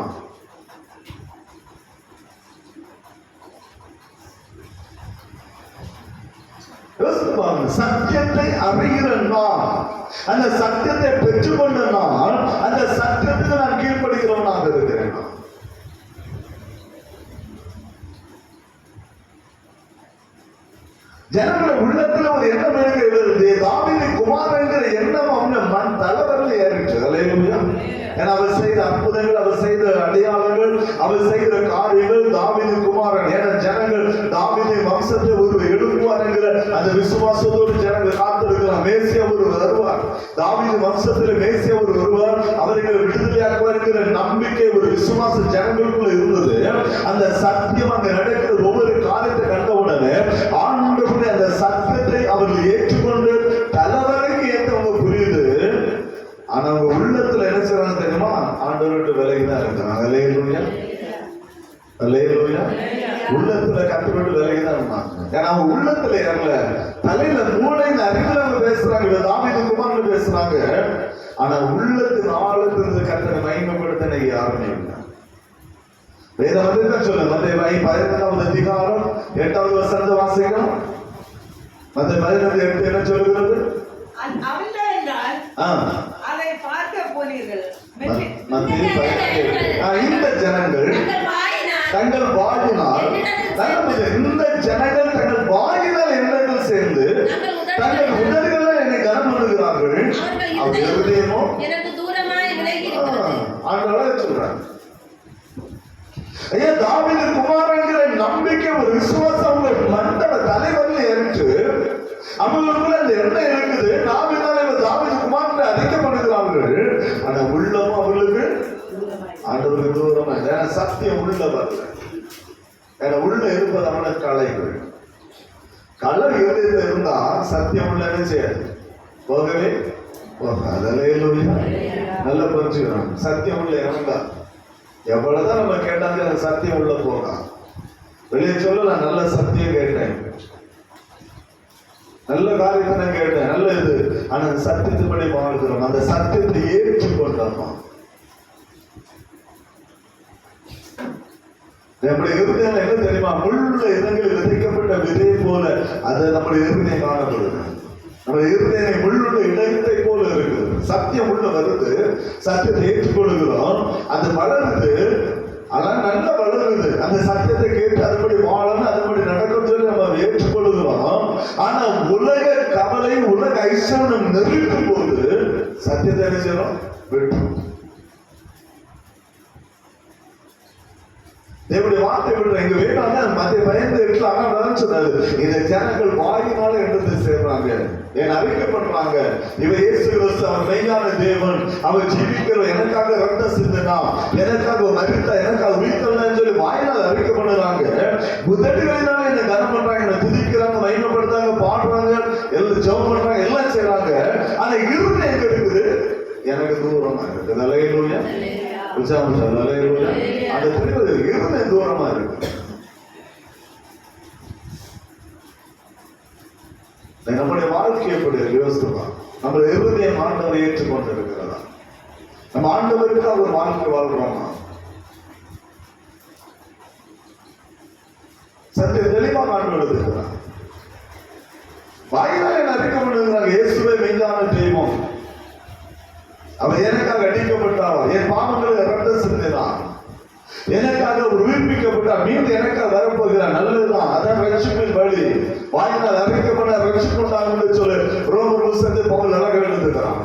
சத்தியத்தை அறிகிற நான், அந்த சத்தியத்தை பெற்றுக்கொண்ட நான் அந்த சத்தியத்துக்கு நான் கீழ்ப்படுகிறவனாக இருக்கிறேன். ஜனங்கள் உள்ளத்துல ஒரு எண்ணம் இருக்கிறது, தாவீதின் குமாரன் என்கிற எண்ணம் அவன் மண் தலைவரில் ஏறிச்சு. அல்லேலூயா. ஏன்னா அவர் செய்த அற்புதங்கள், அவர் செய்த அடையாளங்கள், அவர் செய்த காரியங்கள், தாவீதின் குமாரன். ஏன்னா ஜனங்கள் தாவீதின் வம்சத்தை ஒரு எழுப்புவார் என்கிற அந்த விசுவாசத்தோடு ஜனங்கள் காத்திருக்கிறார். மேசியா ஒரு வருவார், தாவீதின் வம்சத்தில் மேசியா ஒரு வருவார், அவர்களை விடுதலையாக்குவார் என்கிற நம்பிக்கை ஒரு விசுவாச ஜனங்களுக்குள்ள இருந்தது. அந்த சத்தியம் அங்க நடக்கிற ஒவ்வொரு காரியத்தை கண்டவுடனே ஆண்டவருடைய அந்த சத்தியத்தை ஆனா அவங்க உள்ளத்துல என்ன செய்றாங்க தெரியுமா? ஆண்டவர்கிட்ட விலகிதான் இருக்கிறாங்க. அல்லேலூயா, அல்லேலூயா. உள்ளத்துல கர்த்தரோட விலகிதான் இருந்தாங்க. ஏன்னா அவங்க உள்ளத்துல ஏறல, தலையில மூளையின் அறிவுல அவங்க பேசுறாங்க, தாவீது குமாரன் பேசுறாங்க. ஆனா உள்ளத்தின் ஆழத்திலிருந்து கர்த்தரை மகிமைப்படுத்த யாருமே இல்லை. வேதம் வந்து சொல்லுங்க, மத்தேயு 15வது அதிகாரம் 8வது வசனத்தை வாசிக்கலாம். மத்தேயு 15:8 என்ன சொல்லுகிறது? இந்த ஜனங்கள் தங்கள் வாயினால் இந்த ஜனங்கள் தங்கள் வாயினால் எண்ணங்கள் சேர்ந்து தங்கள் உதடுகளால் என்னை கனம் பண்ணுகிறார்கள், அவர் இருதயமோ எனக்கு தூரமாய் விலகி இருக்கிறது. ஆண்டவரே சொல்றாங்க. ஐயா, தாவீது குமாரங்கிற நம்பிக்கை ஒரு விசுவாசம் அவங்க மண்டல தலைவரில் ஏறிட்டு அவங்களுக்குள்ள அந்த எண்ணம் இருக்குது. தாவீது குமாரனை அறிக்கப்படுகிறார்கள். ஆனா உள்ளமும் அவர்களுக்கு ஆண்டவருக்கு தூரமா. ஏன்னா சத்தியம் உள்ள வரல. ஏன்னா உள்ள இருப்பது அவன கலைகள். கலை இருதயத்தில் இருந்தா சத்தியம் உள்ள என்ன செய்யாது? போகவே போகாது. நல்லா புரிஞ்சுக்கிறாங்க. சத்தியம் உள்ள இறந்தா எவ்வளவுதான் நம்ம கேட்டாங்க, அந்த சத்தியம் உள்ள போகலாம். வெளியே சொல்ல, நான் நல்ல சத்தியம் கேட்டேன், நல்ல காரியத்தை நான் கேட்டேன், நல்ல இது. ஆனா அந்த சத்தியத்தின்படி வாழ்கிறோம், அந்த சத்தியத்தை ஏற்றுக்கொண்டோம். நம்முடைய இருதயம் என்ன தெரியுமா? முள்ள இடங்களில் விதைக்கப்பட்ட விதை போல அது நம்முடைய இருதயம் காணப்படுது. நம்முடைய இருதயம் முள்ளுள்ள இடத்தை போல இருக்குது. சத்தியம் உள்ள வருது, சத்தியத்தை ஏற்றுக்கொள்கிறோம், அது வளருது. ஆனா நல்லா வளருது. அந்த சத்தியத்தை கேட்டு அதுபடி வாழணும், அதுபடி நடக்கும் சொல்லி நம்ம ஏற்றுக்கொள்கிறோம். ஆனா உலக கவலை, உலக ஐஸ்வர்யம் நெருக்கும் போது சத்தியத்தை என்ன செய்யணும்? விட்டுரும். தேவனுடைய வார்த்தை விடுற எங்க வேணாலும் மத்திய பயந்து இருக்கலாம் சொன்னாரு. இந்த ஜனங்கள் வாயினால எடுத்து சேர்றாங்க, என் அறிக்கை பண்றாங்க. இவர் இயேசு கிறிஸ்து அவர் மெய்யான தேவன், அவர் ஜீவிக்கிற, எனக்காக ரத்த சிந்தனா, எனக்காக மரித்த, எனக்காக உயிர்த்தவன் சொல்லி வாயினால் அறிக்கை பண்ணுறாங்க. உதடுகளினால என்ன கனம் பண்றாங்க, என்ன துதிக்கிறாங்க, மகிமைப்படுத்தாங்க, பாடுறாங்க, எல்லாம் ஜெபம் பண்றாங்க, எல்லாம் செய்யறாங்க. ஆனா இருந்த எங்க இருக்குது? எனக்கு தூரமா இருக்குது. அல்லேலூயா, அல்லேலூயா. அந்த திருப்பதி இருந்த தூரமா இருக்கு. நம்முடைய வாழ்க்கை எப்படி யோசிக்கலாம்? நம்ம இருதயம் ஆண்டவரை ஏற்றுக்கொண்டு இருக்கிறதா? நம்ம ஆண்டவருக்கு அவர் வாழ்க்கை வாழ்றோமா? சற்று தெளிவாக ஆண்டவர் இருக்கிறார். வாயிலாக என்ன அறிக்கை பண்ணுகிறாங்க, இயேசுவே மெய்யான தெய்வம், அவர் எனக்காக அடிக்கப்பட்டார், என் பாவங்களுக்கு ரத்த சிந்தினார், எனக்காக உயிர்ப்பிக்கப்பட்டார், மீண்டும் எனக்காக வரப்போகிறார், நல்லதுதான், அதான் ரட்சிப்பின் வழி. வாயினால் அறிக்கப்பட்ட ரட்சிக்கொண்டாங்க சொல்லு ரோமர் புத்தகத்தில் பவுல் அழகாக எழுதுகிறான்.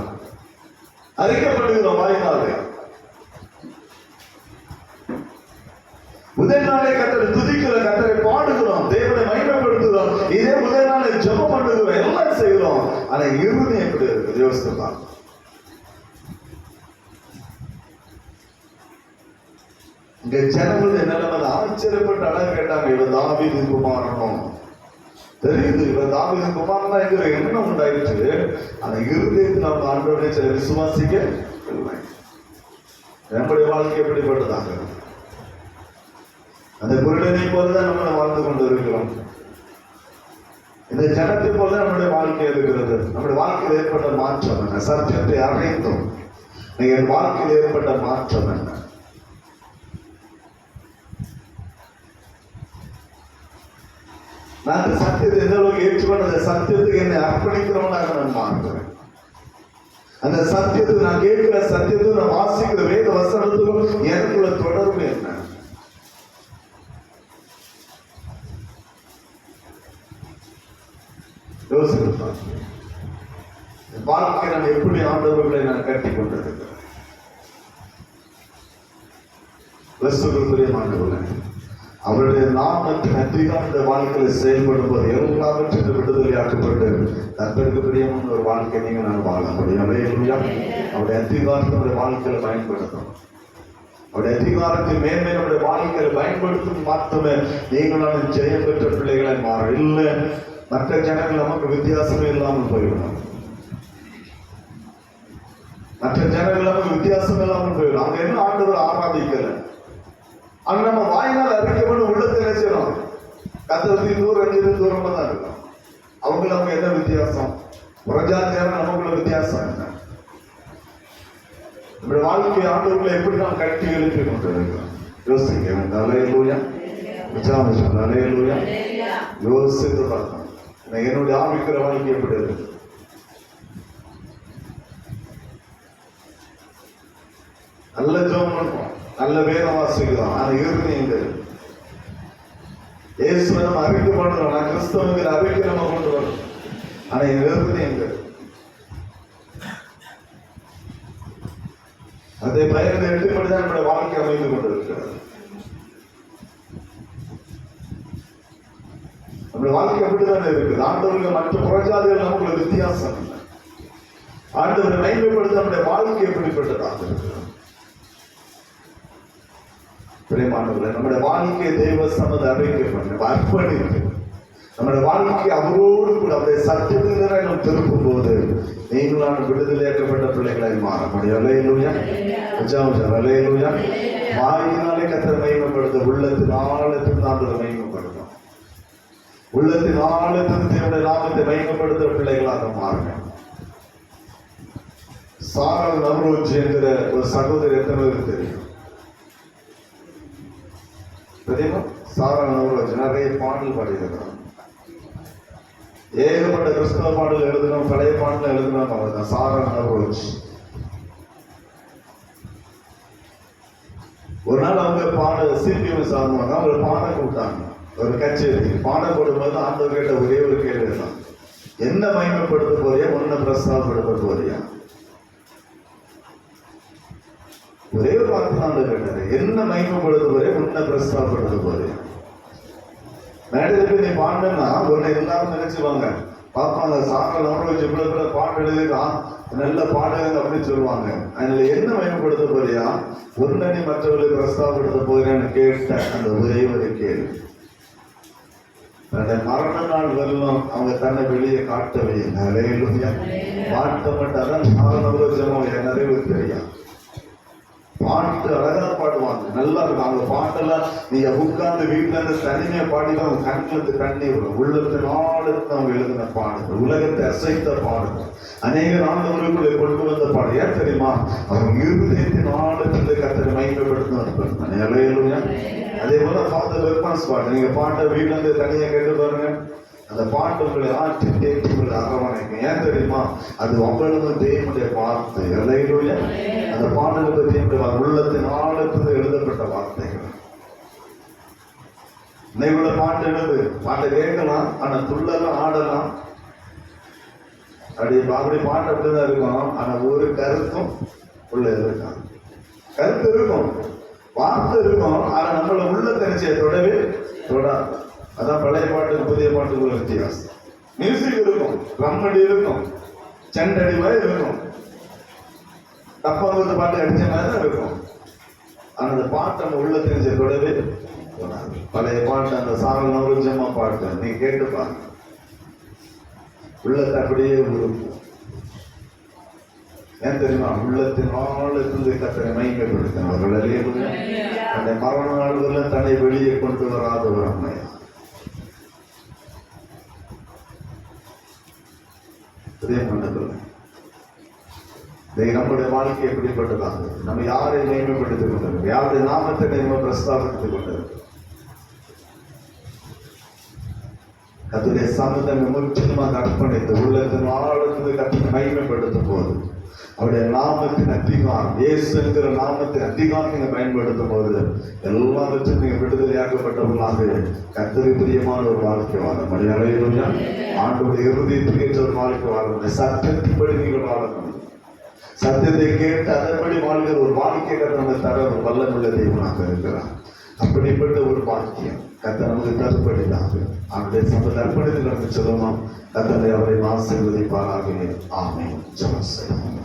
அறிக்கப்படுகிறோம் வாயினாலே. முதல் நாளே கர்த்தரை துதிக்கிற, கர்த்தரை பாடுகிறோம், தேவனை மகிமைப்படுத்துகிறோம், இதே முதல் நாளை ஜெபம் பண்ணுகிறோம், எல்லாம் செய்கிறோம். ஆனா இறுதி எப்படி இருக்குது யோசித்துதான். இந்த ஜனங்களுடைய நிலைமை ஆச்சரியப்பட்டு அழகு கேட்டாங்க, இவன் தாவீது குமாரனும் தெரியுது, இவன் தாவீது குமாரன் என்கிற எண்ணம் உண்டாயிடுச்சு. ஆனா இருதயத்தில் நம்ம ஆண்டவரை சில விசுவாசிக்க இல்லை. நம்முடைய வாழ்க்கை எப்படிப்பட்டதாக? அந்த குருடனை போலதான் நம்ம வாழ்ந்து கொண்டு இருக்கிறோம். இந்த ஜனத்தை போல நம்முடைய வாழ்க்கை இருக்கிறது. நம்முடைய வாழ்க்கையில் ஏற்பட்ட மாற்றம் என்ன? சத்தியத்தை அடைந்தோம். என் வாழ்க்கையில் ஏற்பட்ட மாற்றம் என்ன? நான் அந்த சத்தியத்தை எந்த அளவுக்கு ஏற்றுக்கொண்ட அந்த சத்தியத்துக்கு என்னை அர்ப்பணிக்கிறவனாக நான் மாறுகிறேன். அந்த சத்தியத்துக்கு நான் கேட்கிற சத்தியத்துக்கு நான் வாசிக்கிற வேத வசனத்துக்கும் எனக்குள்ள தொடர்பு என்ன? யோசிக்கிறேன். வாழ்க்கை நான் எப்படி ஆண்டவர்களை நான் கட்டி கொண்டிருக்கிறேன். அவருடைய நாமத்தின் அதிகாரம் இந்த வாழ்க்கையில செயல்படும் போது எல்லாவற்றிலும் விடுதலையாக்கப்பட்டு கர்த்தருக்கு பிரியமான ஒரு வாழ்க்கை நீங்க நான் வாழ முடியும். அவருடைய அதிகாரத்தை வாழ்க்கையில பயன்படுத்தும். அவருடைய அதிகாரத்தை மேன்மை நம்முடைய வாழ்க்கையில பயன்படுத்தும் மாற்றமே நீங்களும் ஜெயம் பெற்ற பிள்ளைகளை மாறும். இல்லை மற்ற ஜனங்கள் நமக்கு வித்தியாசமே இல்லாமல் போயிடும். மற்ற ஜனங்கள் நமக்கு வித்தியாசம் இல்லாமல் போயிடும். அங்க என்ன ஆண்டவர் ஆராதிக்கல, அங்க நம்ம வாயினால் அறிக்கப்படும் உள்ளத்தை நினைச்சிடும். கத்தவத்தி தூரம் தூரமா தான் இருக்கும். அவங்க நமக்கு என்ன வித்தியாசம்? புறஜாதியாரம் நமக்குள்ள வித்தியாசம் என்ன? நம்முடைய வாழ்க்கை ஆண்டவர்களை எப்படி நாம் கட்டி எழுப்பி கொண்டு இருக்கிறோம் யோசிக்க வேண்டும். அல்லேலூயா, விசாரிச்சோம். அல்லேலூயா, யோசித்து பார்த்தோம் என்னுடைய ஆவிக்கிற வாழ்க்கை எப்படி இருக்கு. நல்ல ஜெபம் பண்ணுவோம், நல்ல வேதம் வாசிக்கிறோம், ஆனா இறுதி எங்க இயேசுவை நம்ம அறிக்கை பண்றோம், நான் கிறிஸ்தவங்கிற அறிக்கை நம்ம கொண்டு வரோம், ஆனா இறுதி எங்க அதை பயந்து எட்டுப்படிதான் நம்முடைய வாழ்க்கை அமைந்து கொண்டிருக்கிறது. நம்முடைய வாழ்க்கை அப்படித்தானே இருக்குது. ஆண்டவர்கள் மற்ற புறஜாதிகள் நமக்கு வித்தியாசம் இல்லை. ஆண்டவரை மைமைப்படுத்த நம்முடைய வாழ்க்கை எப்படிப்பட்டதாக இருக்கிறது. பிரியமானவர்களே, நம்முடைய வாழ்க்கையை தெய்வ சமத அறிக்கை அர்ப்பணித்து நம்முடைய வாழ்க்கை அவரோடு கூட அவருடைய சத்தியத்தினரை நாம் திருப்பும் போது நீங்களான விடுதலையாக்கப்பட்ட பிள்ளைகளாய் மாற முடியும். அல்லேலூயா, அல்லேலூயா. வாயினாலே கர்த்தரை மகிமைப்படுத்த, உள்ளத்தின் ஆழத்தின் ஆண்டவரை மகிமைப்படுத்தும், உள்ளத்தின் ஆழத்தின் தேவனுடைய நாமத்தை மகிமைப்படுத்த பிள்ளைகளாக மாறுங்க. சாராள் நவ்ரோஜ் என்கிற ஒரு சகோதரி எத்தனை பேருக்கு தெரியும்? தெரியுமா? சாராள் நவ்ரோஜ் நிறைய பாடல் பாடியிருக்கிறார். ஏகப்பட்ட கிறிஸ்தவ பாடல் எழுதணும், பழைய பாடல் எழுதணும். அவர்தான் சாராள் நவ்ரோஜ். ஒரு நாள் அவங்க பாட சிபிஎம் சார்ந்தாங்க, அவங்க பாட கூப்பிட்டாங்க ஒரு கச்சேரி. பாட போடும்போது ஆண்டவர் கேட்ட ஒரே ஒரு கேள்வி தான், என்ன மகிமைப்படுத்த போறியா, ஒன்ன பிரஸ்தாபப்படுத்த போறியா? ஒரே ஒரு வார்த்தை தான் கேட்டாரு, என்ன மகிமைப்படுத்த போறியா, உன்னை பிரஸ்தாபப்படுத்த போறியா? மேடையில நீ பாடுனா உன்னை எல்லாரும் நினைச்சுவாங்க, பார்ப்பாங்க, சாராள் நவ்ரோஜ் இவ்வளவு பாட்டு எழுதிருக்கான், நல்ல பாடுங்க அப்படின்னு சொல்லுவாங்க. அதனால என்ன மகிமைப்படுத்த போறியா, ஒன்ன நீ மற்றவர்களுக்கு பிரஸ்தாபப்படுத்த போறியான்னு கேட்ட அந்த ஒரே ஒரு கேள்வி. தன்னுடைய மரண நாள் வரலாம் அவங்க தன்னை வெளியே காட்டவே இல்லை. பாட்ட மாட்டாதான் சாராள் நவ்ரோஜ் நிறைய தெரியும். பாட்டு அழகா பாடுவாங்க, நல்லா இருக்கும். அவங்க பாட்டெல்லாம் நீங்க உட்கார்ந்து வீட்டுல இருந்து தனிமையா பாடிதான் அவங்க கண்ணுக்கு கண்ணீர் வரும். உள்ளத்தின் ஆழத்தை அவங்க எழுதின பாடுகள், உலகத்தை அசைத்த பாடுகள், அநேக ஆண்டவர்களுக்குள்ளே கொண்டு வந்த பாடு. ஏன் தெரியுமா? அவங்க இருதயத்தின் ஆழத்திலிருந்து கர்த்தரை மகிமைப்படுத்தணும். அல்லேலூயா. அதே போல ஃபாதர் ரெஸ்பான்ஸ் பாட்டு, நீங்க பாட்டை வீட்டுல இருந்து தனியா கேட்டு பாருங்க, அந்த பாட்டு உங்களை ஆற்றி தேற்றி உங்களை அரவணைக்கும். ஏன் தெரியுமா? அது அவ்வளவு தேவனுடைய வார்த்தை. அல்லேலூயா. அந்த பாடலை பற்றி உள்ளத்தின் ஆழத்தில் எழுதப்பட்ட வார்த்தைகள். இன்னைக்குள்ள பாட்டு எழுது, பாட்டை கேட்கலாம், ஆனா துள்ளலாம், ஆடலாம், அப்படி பாட்டு அப்படிதான் இருக்கும். ஆனா ஒரு கருத்தும் உள்ள இருக்கான். கருத்து இருக்கும், வார்த்தை இருக்கும், ஆனா நம்மள உள்ளத்தை நிச்சய தொடவே தொடாது. அதான் பழைய பாட்டுக்கு புதிய பாட்டுக்குள்ள வித்தியாசம். மியூசிக் இருக்கும், ரம்மடி இருக்கும், செண்டடி மாதிரி இருக்கும், தப்பாங்குத்து பாட்டு அடிச்ச மாதிரி தான் இருக்கும். ஆனா அந்த பாட்டு நம்ம உள்ள தெரிஞ்ச தொடவே தொடாது. பழைய பாட்டு, அந்த சாராள் நவ்ரோஜ் பாட்டு நீங்க கேட்டு பாருங்க, உள்ளத்தை அப்படியே உருக்கும். ஏன் தெரியுமா? உள்ளத்தின் ஆழத்திலிருந்து கர்த்தரை மகிமைப்படுத்தினவர்கள். அல்லேலூயா. அந்த மரண நாள்களில் தன்னை வெளியே கொண்டு வராத ஒரு அம்மையா. நம்முடைய வாழ்க்கை எப்படிப்பட்டதாக, நம்ம யாரை மகிமைப்படுத்திக் கொண்டிருக்கோம், யாருடைய நாமத்தை நம்ம பிரஸ்தாபித்துக் கொண்டிருக்கோம். கர்த்தருடைய சமூகத்தை முற்றிலுமாக அர்ப்பணித்து உள்ளத்தின் ஆழத்தில் கர்த்தரை மகிமைப்படுத்தும் போது அவருடைய நாமத்தின் அதிகாரம், இயேசு என்கிற நாமத்தின் அதிகாரம் நீங்க பயன்படுத்தும் போது எல்லாவற்றும் நீங்க விடுதலையாக்கப்பட்டவர்களாக கர்த்தருக்கு பிரியமான ஒரு வாழ்க்கை வாழ முடியும். அல்லேலூயா. ஆண்டவருடைய இருதயத்துக்கு ஏற்ற ஒரு வாழ்க்கை வாழ, சத்தியத்தின்படி நீங்கள் வாழணும். சத்தியத்தை கேட்டு அதன்படி வாழ்கிற ஒரு வாழ்க்கை கர்த்தர் நமக்கு தர ஒரு வல்லமுள்ள தெய்வனாக இருக்கிறார். அப்படிப்பட்ட ஒரு வாக்கியம் கர்த்தர் நமக்கு தருப்படிதாக அவருடைய சம்பந்த அர்ப்பணித்து நமக்கு சொல்லணும். கர்த்தரை அவரை ஆசீர்வதிப்பாராக. ஆமென். ஜெபம் செய்வோம்.